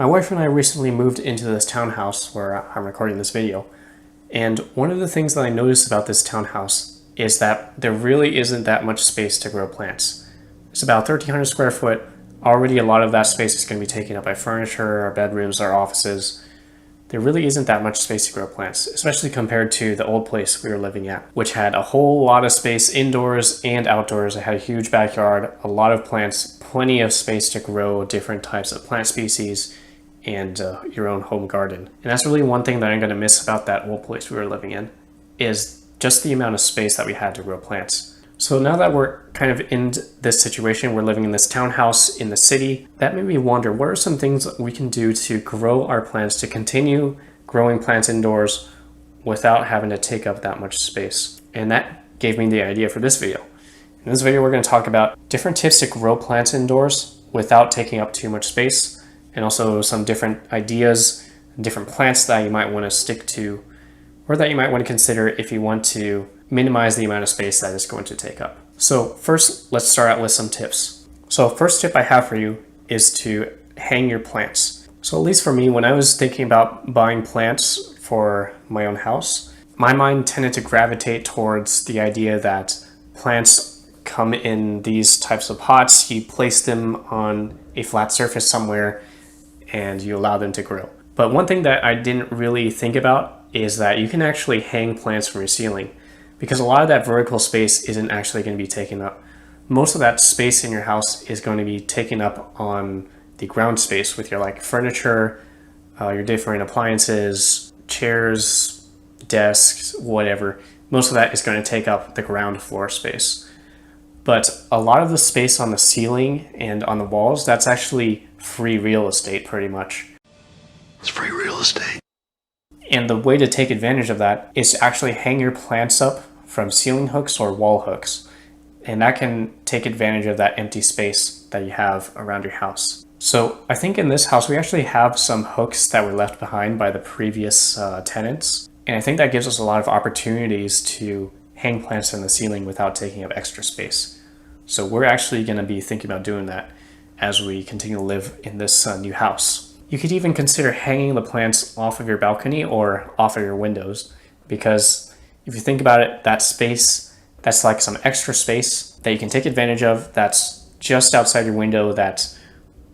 My wife and I recently moved into this townhouse where I'm recording this video, and one of the things that I noticed about this townhouse is that there really isn't that much space to grow plants. It's about 1,300 square foot. Already a lot of that space is going to be taken up by furniture, our bedrooms, our offices. There really isn't that much space to grow plants, especially compared to the old place we were living at, which had a whole lot of space indoors and outdoors. It had a huge backyard, a lot of plants, plenty of space to grow different types of plant species, and your own home garden. And that's really one thing that I'm going to miss about that old place we were living in, is just the amount of space that we had to grow plants. So now that we're kind of in this situation, we're living in this townhouse in the city, that made me wonder, what are some things that we can do to grow our plants, to continue growing plants indoors without having to take up that much space? And that gave me the idea for this video. In this video, we're going to talk about different tips to grow plants indoors without taking up too much space, and also some different ideas, different plants that you might want to stick to, or that you might want to consider if you want to minimize the amount of space that it's going to take up. So first, let's start out with some tips. So first tip I have for you is to hang your plants. So at least for me, when I was thinking about buying plants for my own house, my mind tended to gravitate towards the idea that plants come in these types of pots. You place them on a flat surface somewhere and you allow them to grow. But one thing that I didn't really think about is that you can actually hang plants from your ceiling, because a lot of that vertical space isn't actually going to be taken up. Most of that space in your house is going to be taken up on the ground space with your furniture, your different appliances, chairs, desks, whatever. Most of that is going to take up the ground floor space. But a lot of the space on the ceiling and on the walls, that's actually free real estate pretty much. It's free real estate. And the way to take advantage of that is to actually hang your plants up from ceiling hooks or wall hooks. And that can take advantage of that empty space that you have around your house. So I think in this house, we actually have some hooks that were left behind by the previous tenants. And I think that gives us a lot of opportunities to hang plants in the ceiling without taking up extra space. So we're actually going to be thinking about doing that as we continue to live in this new house. You could even consider hanging the plants off of your balcony or off of your windows, because if you think about it, that space, that's like some extra space that you can take advantage of, that's just outside your window, that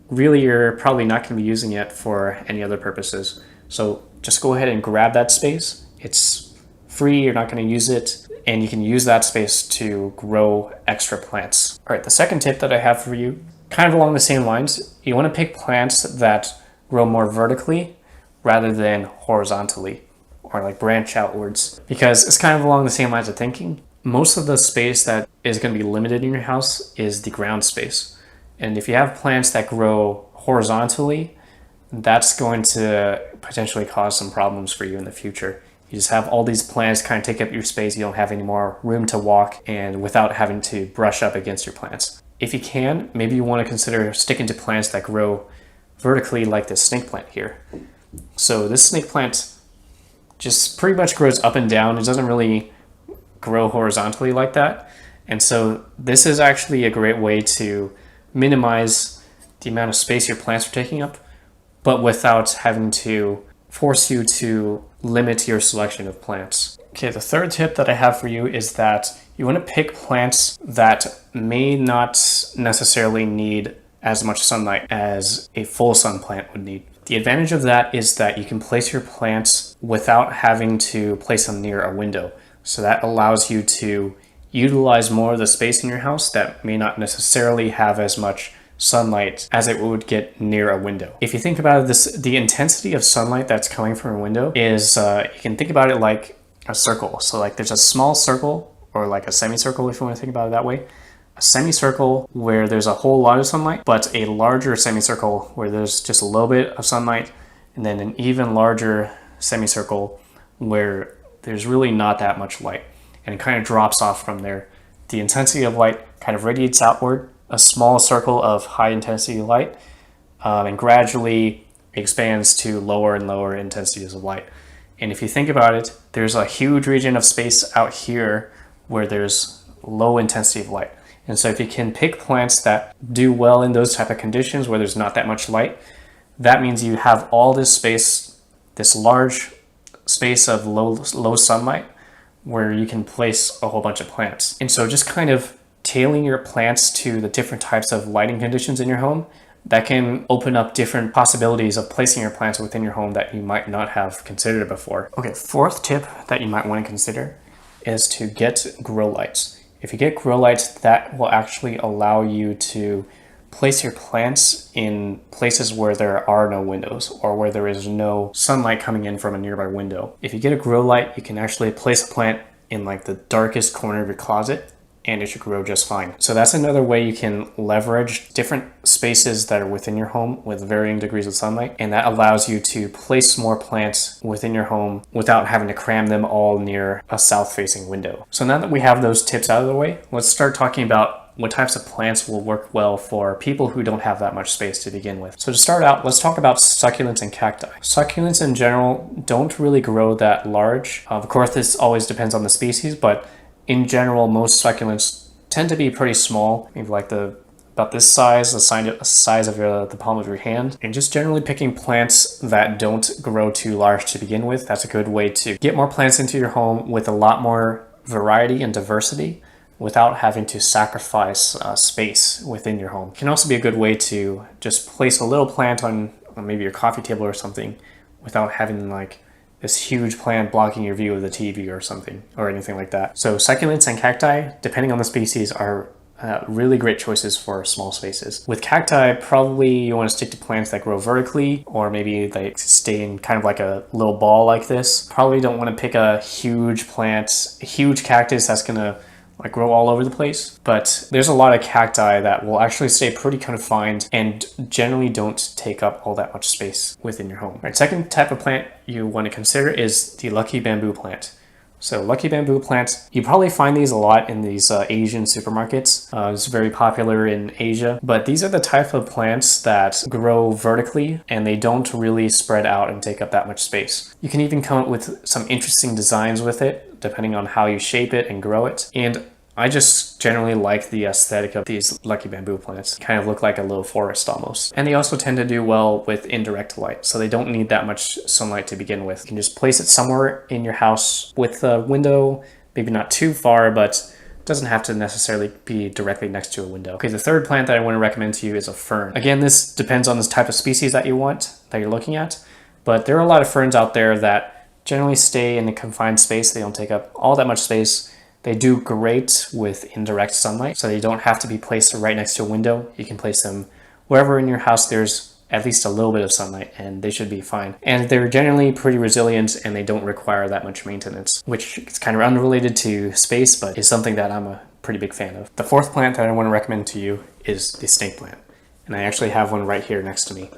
really you're probably not going to be using it for any other purposes. So just go ahead and grab that space. It's free, you're not going to use it, and you can use that space to grow extra plants. All right, the second tip that I have for you, kind of along the same lines, you want to pick plants that grow more vertically rather than horizontally, or branch outwards, because it's kind of along the same lines of thinking. Most of the space that is going to be limited in your house is the ground space. And if you have plants that grow horizontally, that's going to potentially cause some problems for you in the future. You just have all these plants kind of take up your space. You don't have any more room to walk, and without having to brush up against your plants. If you can, maybe you want to consider sticking to plants that grow vertically, like this snake plant here. So this snake plant just pretty much grows up and down. It doesn't really grow horizontally like that. And so this is actually a great way to minimize the amount of space your plants are taking up, but without having to force you to limit your selection of plants. Okay, the third tip that I have for you is that you want to pick plants that may not necessarily need as much sunlight as a full sun plant would need. The advantage of that is that you can place your plants without having to place them near a window. So that allows you to utilize more of the space in your house that may not necessarily have as much sunlight as it would get near a window. If you think about this, the intensity of sunlight that's coming from a window is, you can think about it like a circle. So there's a small circle, or like a semicircle if you want to think about it that way. A semicircle where there's a whole lot of sunlight, but a larger semicircle where there's just a little bit of sunlight, and then an even larger semicircle where there's really not that much light, and it kind of drops off from there. The intensity of light kind of radiates outward, a small circle of high intensity light, and gradually expands to lower and lower intensities of light. And if you think about it, there's a huge region of space out here where there's low intensity of light. And so if you can pick plants that do well in those type of conditions where there's not that much light, that means you have all this space, this large space of low sunlight where you can place a whole bunch of plants. And so just kind of tailoring your plants to the different types of lighting conditions in your home, that can open up different possibilities of placing your plants within your home that you might not have considered before. Okay, fourth tip that you might want to consider is to get grow lights. If you get grow lights, that will actually allow you to place your plants in places where there are no windows or where there is no sunlight coming in from a nearby window. If you get a grow light, you can actually place a plant in like the darkest corner of your closet and it should grow just fine. So that's another way you can leverage different spaces that are within your home with varying degrees of sunlight, and that allows you to place more plants within your home without having to cram them all near a south-facing window. So now that we have those tips out of the way, let's start talking about what types of plants will work well for people who don't have that much space to begin with. So to start out, let's talk about succulents and cacti. Succulents in general don't really grow that large. Of course, this always depends on the species, but in general, most succulents tend to be pretty small, maybe like about this size, the size of the palm of your hand. And just generally picking plants that don't grow too large to begin with, that's a good way to get more plants into your home with a lot more variety and diversity without having to sacrifice space within your home. It can also be a good way to just place a little plant on maybe your coffee table or something without having like this huge plant blocking your view of the TV or something, or anything like that. So succulents and cacti, depending on the species, are really great choices for small spaces. With cacti, probably you want to stick to plants that grow vertically, or maybe they stay in kind of like a little ball like this. Probably don't want to pick a huge plant, a huge cactus that's gonna like grow all over the place, but there's a lot of cacti that will actually stay pretty confined and generally don't take up all that much space within your home. All right, second type of plant you want to consider is the lucky bamboo plant. So lucky bamboo plants, you probably find these a lot in these Asian supermarkets. It's very popular in Asia, but these are the type of plants that grow vertically and they don't really spread out and take up that much space. You can even come up with some interesting designs with it, depending on how you shape it and grow it. And I just generally like the aesthetic of these lucky bamboo plants. They kind of look like a little forest almost. And they also tend to do well with indirect light, so they don't need that much sunlight to begin with. You can just place it somewhere in your house with a window, maybe not too far, but it doesn't have to necessarily be directly next to a window. Okay, the third plant that I want to recommend to you is a fern. Again, this depends on the type of species that you want, that you're looking at, but there are a lot of ferns out there that generally stay in a confined space. They don't take up all that much space. They do great with indirect sunlight, so they don't have to be placed right next to a window. You can place them wherever in your house there's at least a little bit of sunlight, and they should be fine. And they're generally pretty resilient, and they don't require that much maintenance, which is kind of unrelated to space, but is something that I'm a pretty big fan of. The fourth plant that I want to recommend to you is the snake plant, and I actually have one right here next to me.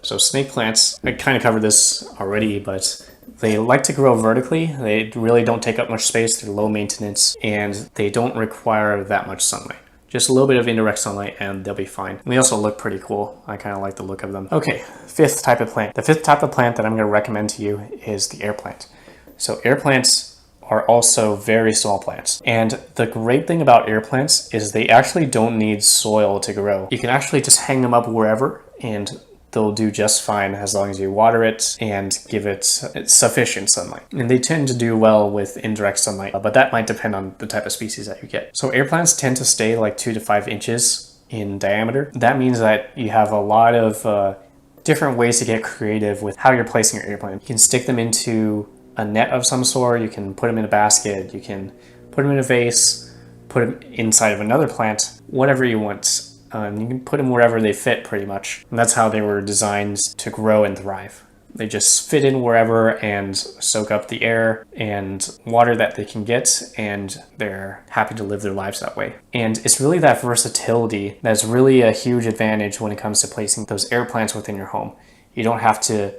So snake plants, I kind of covered this already, but they like to grow vertically. They really don't take up much space. They're low maintenance and they don't require that much sunlight. Just a little bit of indirect sunlight and they'll be fine. And they also look pretty cool. I kind of like the look of them. Okay, fifth type of plant. The fifth type of plant that I'm going to recommend to you is the air plant. So air plants are also very small plants. And the great thing about air plants is they actually don't need soil to grow. You can actually just hang them up wherever and they'll do just fine as long as you water it and give it sufficient sunlight. And they tend to do well with indirect sunlight, but that might depend on the type of species that you get. So air plants tend to stay like 2 to 5 inches in diameter. That means that you have a lot of different ways to get creative with how you're placing your air plant. You can stick them into a net of some sort, you can put them in a basket, you can put them in a vase, put them inside of another plant, whatever you want. You can put them wherever they fit pretty much. And that's how they were designed to grow and thrive. They just fit in wherever and soak up the air and water that they can get, and they're happy to live their lives that way. And it's really that versatility that's really a huge advantage when it comes to placing those air plants within your home. You don't have to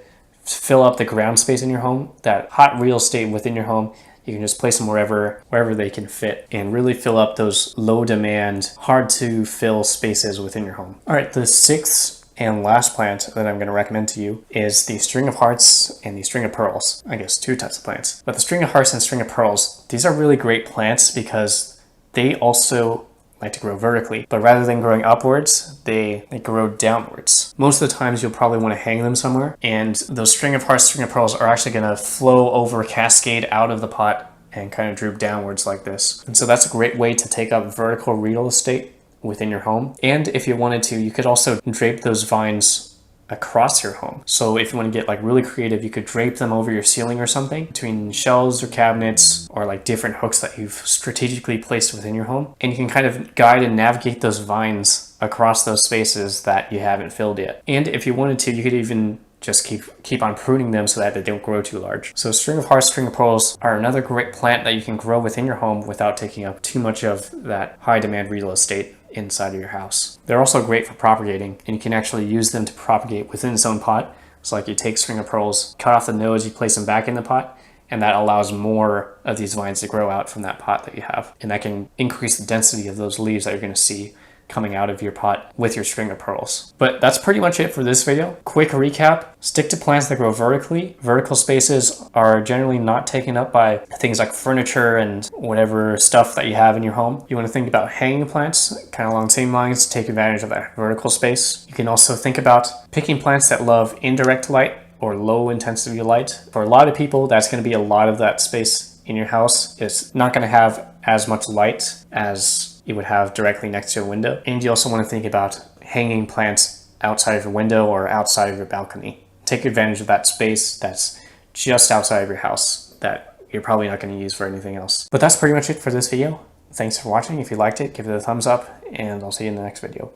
fill up the ground space in your home, that hot real estate within your home. You can just place them wherever they can fit and really fill up those low demand, hard to fill spaces within your home. All right, the sixth and last plant that I'm going to recommend to you is the string of hearts and the string of pearls. I guess 2 types of plants. But the string of hearts and string of pearls, these are really great plants because they also like to grow vertically, but rather than growing upwards, they grow downwards. Most of the times you'll probably want to hang them somewhere, and those string of hearts, string of pearls are actually going to flow over, cascade out of the pot and kind of droop downwards like this. And so that's a great way to take up vertical real estate within your home. And if you wanted to, you could also drape those vines across your home. So if you want to get like really creative, you could drape them over your ceiling or something, between shelves or cabinets, or like different hooks that you've strategically placed within your home. And you can kind of guide and navigate those vines across those spaces that you haven't filled yet. And if you wanted to, you could even just keep on pruning them so that they don't grow too large. So string of hearts, string of pearls are another great plant that you can grow within your home without taking up too much of that high demand real estate inside of your house. They're also great for propagating, and you can actually use them to propagate within its own pot. So like you take string of pearls, cut off the nodes, you place them back in the pot, and that allows more of these vines to grow out from that pot that you have. And that can increase the density of those leaves that you're going to see coming out of your pot with your string of pearls. But that's pretty much it for this video. Quick recap: stick to plants that grow vertically. Vertical spaces are generally not taken up by things like furniture and whatever stuff that you have in your home. You want to think about hanging plants, kind of along the same lines, to take advantage of that vertical space. You can also think about picking plants that love indirect light or low intensity light. For a lot of people, that's going to be a lot of that space in your house. It's not going to have as much light as you would have directly next to a window. And you also want to think about hanging plants outside of your window or outside of your balcony. Take advantage of that space that's just outside of your house that you're probably not going to use for anything else. But that's pretty much it for this video. Thanks for watching. If you liked it, give it a thumbs up, and I'll see you in the next video.